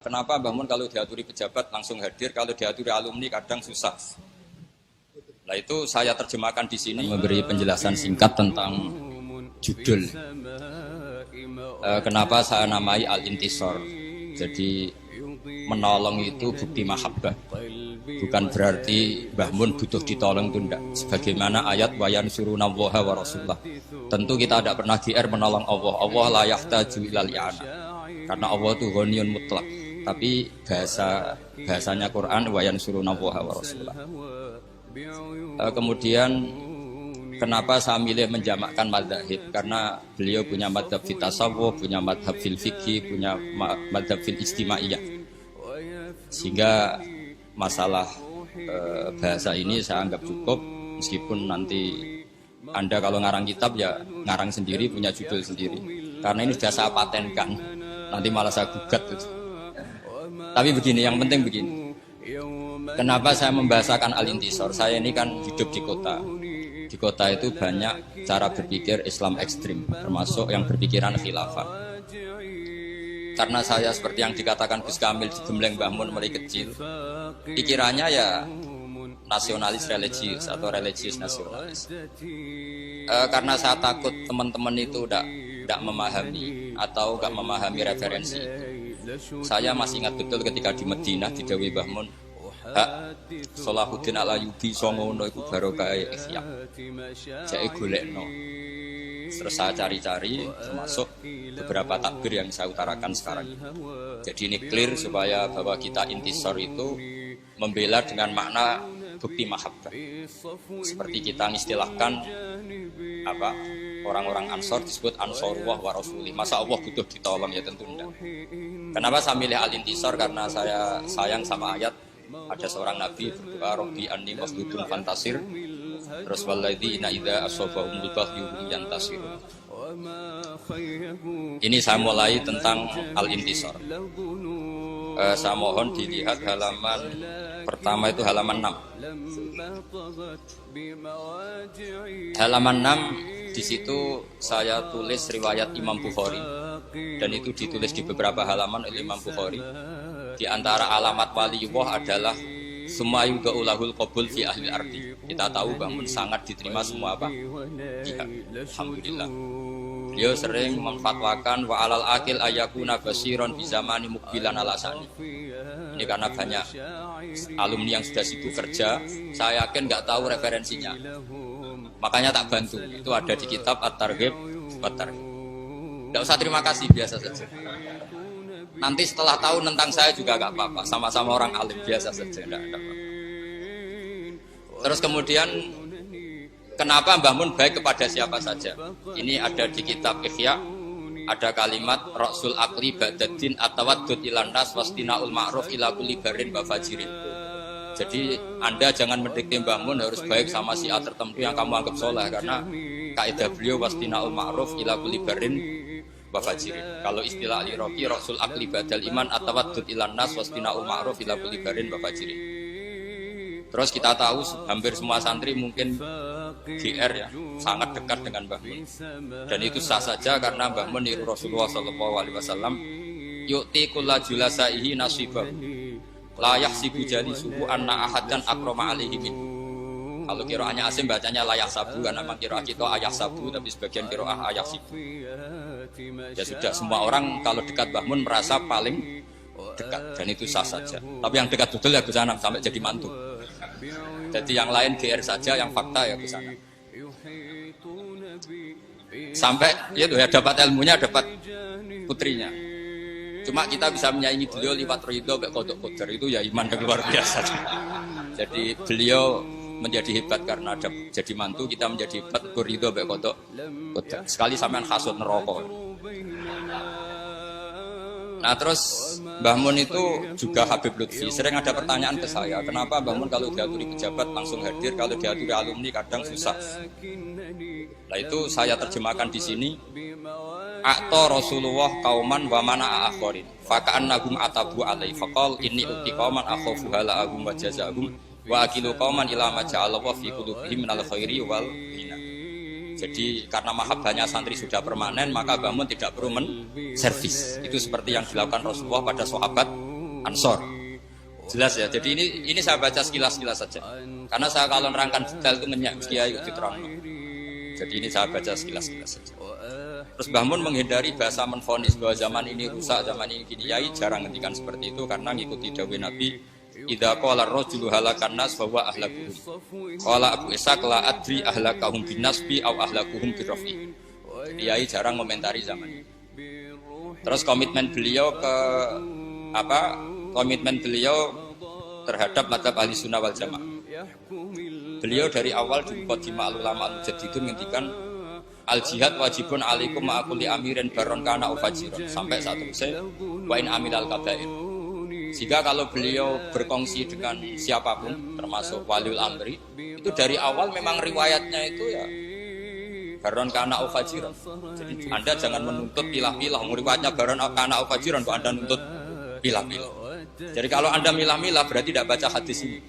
Kenapa Mbah Mun kalau diaturi pejabat langsung hadir, kalau diaturi alumni kadang susah. Nah itu saya terjemahkan di sini memberi penjelasan singkat tentang judul. Kenapa saya namai Al-Intisor? Jadi menolong itu bukti mahabbah. Bukan berarti Mbah Mun butuh ditolong itu enggak. Sebagaimana ayat wayan surunallaha wa rasulullah. Tentu kita tidak pernah GR menolong Allah. Allah la yahtaju ilal i'ana. Karena Allah itu ghaniyun mutlak. Tapi bahasanya Quran wayan surunallaha wa rasulullah. Kemudian kenapa saya milih menjamakkan madzhab? Karena beliau punya madzhab fil tasawuf, punya madzhab fil fikih, punya madzhab fil istimaiyah. Sehingga masalah bahasa ini saya anggap cukup, meskipun nanti Anda kalau ngarang kitab ya ngarang sendiri, punya judul sendiri. Karena ini sudah saya patenkan, nanti malah saya gugat gitu. Tapi begini, yang penting begini. Kenapa saya membahasakan Al-Intisor? Saya ini kan hidup di kota. Di kota itu banyak cara berpikir Islam ekstrim, termasuk yang berpikiran khilafah. Karena saya seperti yang dikatakan Gus Kamil di Gembleng Mbah Mun mulai kecil, pikirannya ya nasionalis religius atau religius nasionalis. Karena saya takut teman-teman itu tidak memahami atau tidak memahami referensi itu. Saya masih ingat betul ketika di Madinah di Dawi Mbah Mun, Salahuddin Al-Ayyubi songono iku barokah ikhya. Jake golekno. Terus saya cari-cari, termasuk beberapa takbir yang saya utarakan sekarang. Jadi ini clear supaya bahwa kita intisor itu membela dengan makna bukti mahabbah. Seperti kita mengistilahkan apa? Orang-orang Ansor disebut Ansorullah wa Rasulih. Masa Allah butuh ditolong? Ya tentu enggak. Kenapa saya milih Al-Intisor? Karena saya sayang sama ayat. Ada seorang nabi berdoa Rabbi anni masdudun fantasir. Terus walladzina idza asabahumul baghyu yantasir. Ini saya mulai tentang Al-Intisor. Saya mohon dilihat halaman pertama itu halaman 6. Halaman 6 di situ saya tulis riwayat Imam Bukhari dan itu ditulis di beberapa halaman oleh Imam Bukhari. Di antara alamat waliyullah adalah semua yudaulahul qabul fi ahli ardi. Kita tahu Mbah Mun sangat diterima semua apa? Pihak. Alhamdulillah. Beliau sering memfatwakan wa alal akil ayakuna basiron bi zamani mukbilan alasani. Ini karena banyak alumni yang sudah sibuk kerja, saya yakin nggak tahu referensinya. Makanya tak bantu. Itu ada di kitab At-Targhib wa Tarhib. Nggak usah terima kasih, biasa saja. Nanti setelah tahu tentang saya juga nggak apa-apa. Sama-sama orang alim, biasa saja. Nggak apa-apa. Terus kemudian kenapa Mbah Mun baik kepada siapa saja? Ini ada di kitab Ihya, ada kalimat Rasul Akli Ba'daddin atawaddud ilan nas wastina'ul ma'ruf ila kulli barin wa fajirin. Jadi Anda jangan mendikte Mbah Mun harus baik sama si A tertentu yang kamu anggap soleh, karena kaidah beliau wastina'ul ma'ruf ila kulli barin wa fajirin. Kalau istilah Al-Iraqi Rasul Akli Ba'dal iman atawaddud ilan nas wastina'ul ma'ruf ila kulli barin wa fajirin. Terus kita tahu hampir semua santri mungkin GR ya, sangat dekat dengan Mbah Mun. Dan itu sah saja karena Mbah Mun niru Rasulullah SAW, yu'ti kulla julasaihi nasibah, la yahsibu jalisuhu anna ahadan akrama alaihi min. Kalau qiraahnya Asim bacanya la yahsabu, karena memang qiraah kita ayah sabu, tapi sebagian qiraah ayah sibu. Ya sudah, semua orang kalau dekat Mbah Mun merasa paling dekat, dan itu sah saja. Tapi yang dekat betul ya ke sana sampai jadi mantu. Jadi yang lain GR saja, yang fakta ya ke sana. Sampai itu ya dapat ilmunya, dapat putrinya. Cuma kita bisa menyaingi beliau lewat ridho mbek kodok qadar, itu ya iman yang luar biasa. Jadi beliau menjadi hebat karena ada jadi mantu, kita menjadi hebat ridho mbek kodok qadar. Sekali sampean hasud neraka. Nah terus Mbah Mun itu juga Habib Lutfi. Sering ada pertanyaan ke saya, kenapa Mbah Mun kalau diaturi pejabat langsung hadir, kalau diaturi alumni kadang susah. Nah itu saya terjemahkan di sini. Akta Rasulullah kauman wa mana akhirin. Faka'an nagum atabu alai. Fakal ini uti kauman akhofu hala agum wa jazahum wa akilu kauman ilama ja'allah fi qulubihim minal khairi wal hina. Jadi karena mahabbahnya santri sudah permanen, maka Mbah Mun tidak perlu servis. Itu seperti yang dilakukan Rasulullah pada sahabat Ansor. Jelas ya. Jadi ini saya baca sekilas-sekilas saja. Karena saya kalau nerangkan detail itu ngenyak kiai itu terang. Jadi ini saya baca sekilas-sekilas saja. Terus Mbah Mun menghindari bahasa menfonis bahwa zaman ini rusak, zaman ini gini. Yai jarang ngendikan seperti itu karena ngikuti dawuh Nabi. Idza qala ar-rajulu halakan nas fa huwa ahlakuhum. Qala Abu Ishaq la adri ahlakahum bin nasbi aw ahlakuhum bi rafi. Jadi Yai jarang komentari zaman ini. Terus komitmen beliau terhadap madzhab ahli sunnah wal jamaah. Beliau dari awal di Muqaddimah al-ulama al-mujaddidun ngendikan al jihad wajibun alaikum ma'akuli amirin baron kana ufajiron sampai saat selesai wa in amilal kabair. Jika kalau beliau berkongsi dengan siapapun termasuk waliul amri itu dari awal memang riwayatnya itu ya baron kana ufajiron. Jadi Anda jangan menuntut pilah-pilah riwayatnya baron kana ufajiron kok Anda nuntut pilah-pilah. Jadi kalau Anda milah-milah berarti tidak baca hadis ini.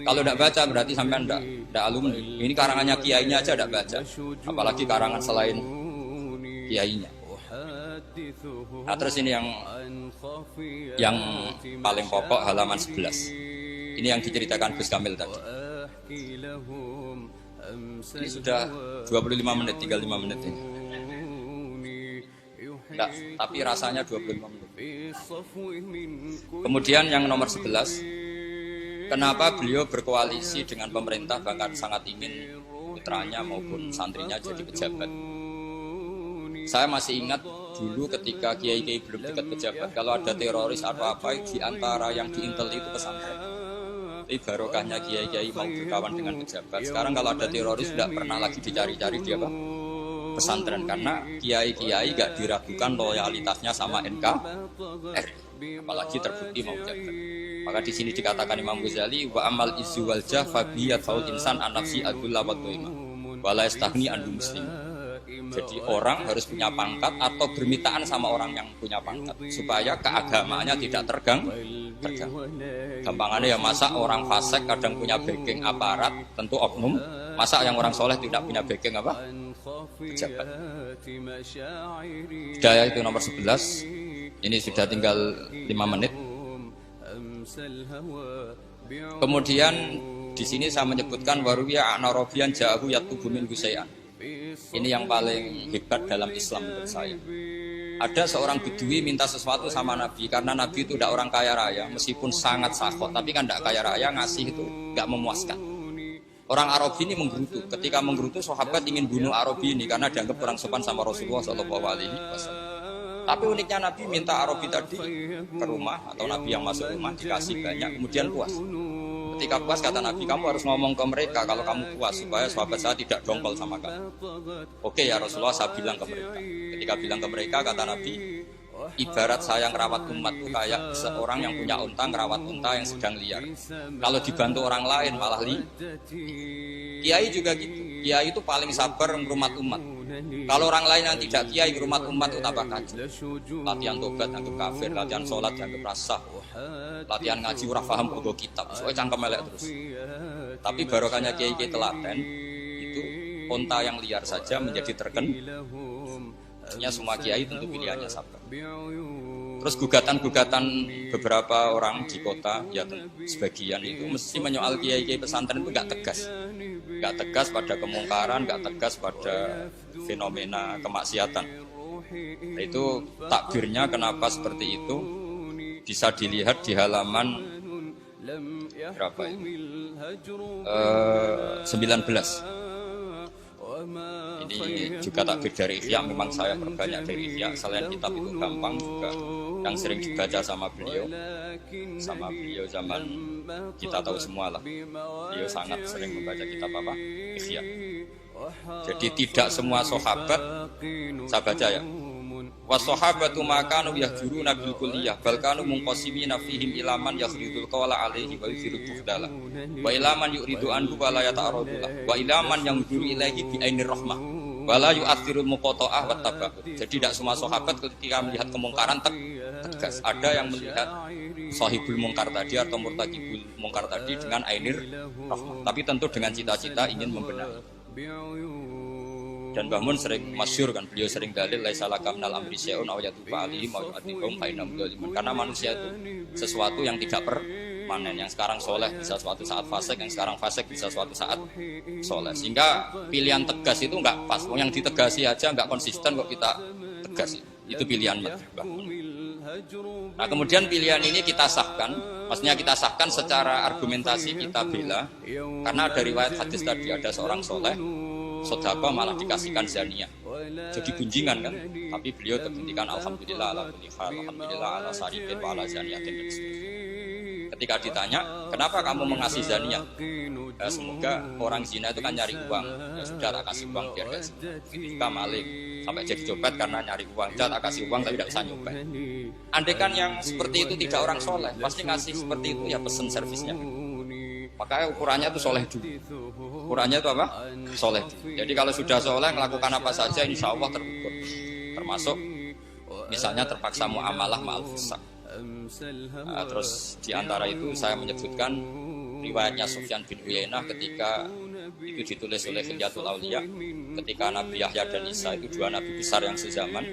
Kalau tidak baca berarti sampai tidak alumni. Ini karangannya kiainya aja tidak baca. Apalagi karangan selain kiainya. Nah, terus ini yang paling pokok halaman 11. Ini yang diceritakan Gus Kamil tadi. Ini sudah 25 menit, tinggal 5 menit ini. Enggak, tapi rasanya 25 menit. Kemudian yang nomor 11, kenapa beliau berkoalisi dengan pemerintah bahkan sangat ingin putranya maupun santrinya jadi pejabat. Saya masih ingat dulu ketika kiai-kiai belum dekat pejabat, kalau ada teroris atau apa di antara yang diintel itu pesantren. Tapi barokahnya kiai-kiai mau berkawan dengan pejabat. Sekarang kalau ada teroris tidak pernah lagi dicari-cari dia apa? Pesantren, karena kiai-kiai gak diragukan loyalitasnya sama NKRI, apalagi terbukti mau jabat. Maka di sini dikatakan Imam Ghazali wa amal izzu wal jah fa biyat faul insan an nafsi adulla wa dhaima wa la yastaghni anhu muslim. Jadi orang harus punya pangkat atau bermitaan sama orang yang punya pangkat supaya keagamaannya tidak terganggu. Gampangannya ya masa orang fasik kadang punya backing aparat, tentu oknum. Masa yang orang soleh tidak punya backing apa? Pejabat. Hidayah itu nomor 11. Ini sudah tinggal 5 menit. Kemudian di sini saya menyebutkan waruwiya anarabiyan ja'ahu yatubu min husai'an. Ini yang paling hebat dalam Islam menurut saya. Ada seorang bedui minta sesuatu sama Nabi karena Nabi itu tidak orang kaya raya, meskipun sangat sakhot, tapi kan tidak kaya raya, ngasih itu tidak memuaskan. Orang Arabi ini menggerutu. Ketika menggerutu, sahabat ingin bunuh Arabi ini karena dianggap kurang sopan sama Rasulullah SAW. Tapi uniknya Nabi minta Arabi tadi ke rumah atau Nabi yang masuk rumah dikasih banyak, kemudian puas. Ketika puas kata Nabi, kamu harus ngomong ke mereka kalau kamu puas supaya sahabat saya tidak dongkol sama kamu. Oke ya Rasulullah, saya bilang ke mereka. Ketika bilang ke mereka kata Nabi, ibarat saya ngerawat umat itu kayak seorang yang punya unta ngerawat unta yang sedang liar. Kalau dibantu orang lain malah Kiai juga gitu. Kiai itu paling sabar ngerumat umat. Kalau orang lain yang tidak kiai ngerumat umat itu tambah kacau. Latihan tobat dianggap kafir, latihan sholat dianggap rasah, latihan ngaji ora paham buku kitab, soalnya cangkem elek terus. Tapi barokahnya kiai-kiai telaten itu unta yang liar saja menjadi terkenal. Artinya semua kiai tentu pilihannya sabar. Terus gugatan-gugatan beberapa orang di kota, ya sebagian itu mesti menyoal kiai-kiai pesantren itu nggak tegas pada kemungkaran, nggak tegas pada fenomena kemaksiatan. Nah, itu takbirnya kenapa seperti itu bisa dilihat di halaman berapa ini? 19. Ini juga takbir dari Ihya, memang saya perbanyak dari Ihya. Selain kitab itu gampang juga yang sering dibaca sama beliau zaman kita tahu semua lah. Beliau sangat sering membaca kitab apa? Ihya. Jadi tidak semua sahabat, saya baca ya. Wassahabatu makanu yahjuruna bil kulliyah bal kanu munqasimina fihim ilaman yakhridul qawla alaihi wa yuzirul bufdala wa ilaman yuridu anhu wa la yata'arradullah wa ilaman yang yuridu ilaihi bi ainir rahmah wa la yu'athirul muqata'ah wa tabaqud. Jadi tidak semua sahabat ketika melihat kemungkaran tegas. Ada yang melihat sahibul mungkar tadi atau murtakibul mungkar tadi dengan ainir rahmah, tapi tentu dengan cita-cita ingin membenahi. Dan Mbah Mun sering masyhur kan, beliau sering dalil laisa laka minal amri syai'un aw yatuba alaihim aw yu'adzibahum fa innahum dzalimun. Karena manusia itu sesuatu yang tidak permanen. Yang sekarang soleh bisa suatu saat fasik, yang sekarang fasik bisa suatu saat soleh. Sehingga pilihan tegas itu enggak pas. Yang ditegasi aja enggak konsisten kok kita tegas. Itu pilihan Mbah Mun. Nah kemudian pilihan ini kita sahkan, maksudnya kita sahkan secara argumentasi kita bela, karena dari riwayat hadis tadi ada seorang soleh, sodako malah dikasihkan zaniyah, jadi gunjingan kan, tapi beliau terhentikan alhamdulillah ala kulli hal, alhamdulillah ala syarikin wa ala zaniyatin dan seterusnya. Ketika ditanya, kenapa kamu mengasih zaniyah? Ya, semoga orang zina itu kan nyari uang, ya sudah tak kasih uang biar gak zina. Kita maling sampai jadi copet karena nyari uang, sudah tak kasih uang tapi tidak bisa nyopet. Andaikan yang seperti itu tidak orang soleh, pasti ngasih seperti itu ya pesen servisnya. Makanya ukurannya itu soleh dulu. Ukurannya itu apa? Soleh dulu. Jadi kalau sudah soleh melakukan apa saja insya Allah terukur. Termasuk misalnya terpaksa muamalah ma'al fusak. Nah, terus diantara itu saya menyebutkan riwayatnya Sufyan bin Uyainah ketika itu ditulis oleh Hilyatul Auliya, ketika Nabi Yahya dan Isa itu dua nabi besar yang sezaman,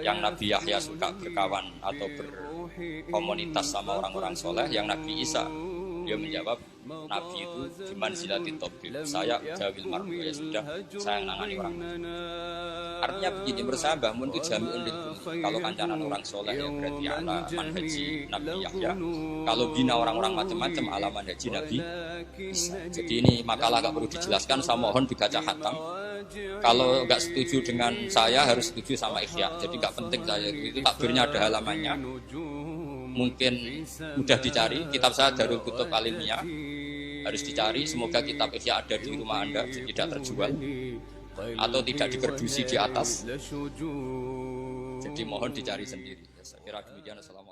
yang Nabi Yahya suka berkawan atau berkomunitas sama orang-orang soleh, yang Nabi Isa dia menjawab, Nabi itu bimanzilati tabib, saya jawil marbu, ya sudah saya menangani orang. Artinya begini, bersama Mbah Mun itu jami'un lil kulli. Kalau kancanan orang soleh ya berarti ala manhaji Nabi Yahya, kalau bina orang-orang macam-macam ala manhaji Nabi Isa. Jadi ini makalah gak perlu dijelaskan, saya mohon dibaca khatam. Kalau nggak setuju dengan saya harus setuju sama Ihya. Jadi nggak penting saya itu takbirnya ada halamannya, mungkin mudah dicari. Kitab saya Darul Kutub Alimiyah harus dicari. Semoga kitab Ihya ada di rumah Anda, tidak terjual atau tidak diproduksi di atas. Jadi mohon dicari sendiri. Saya kira demikian. Assalamualaikum.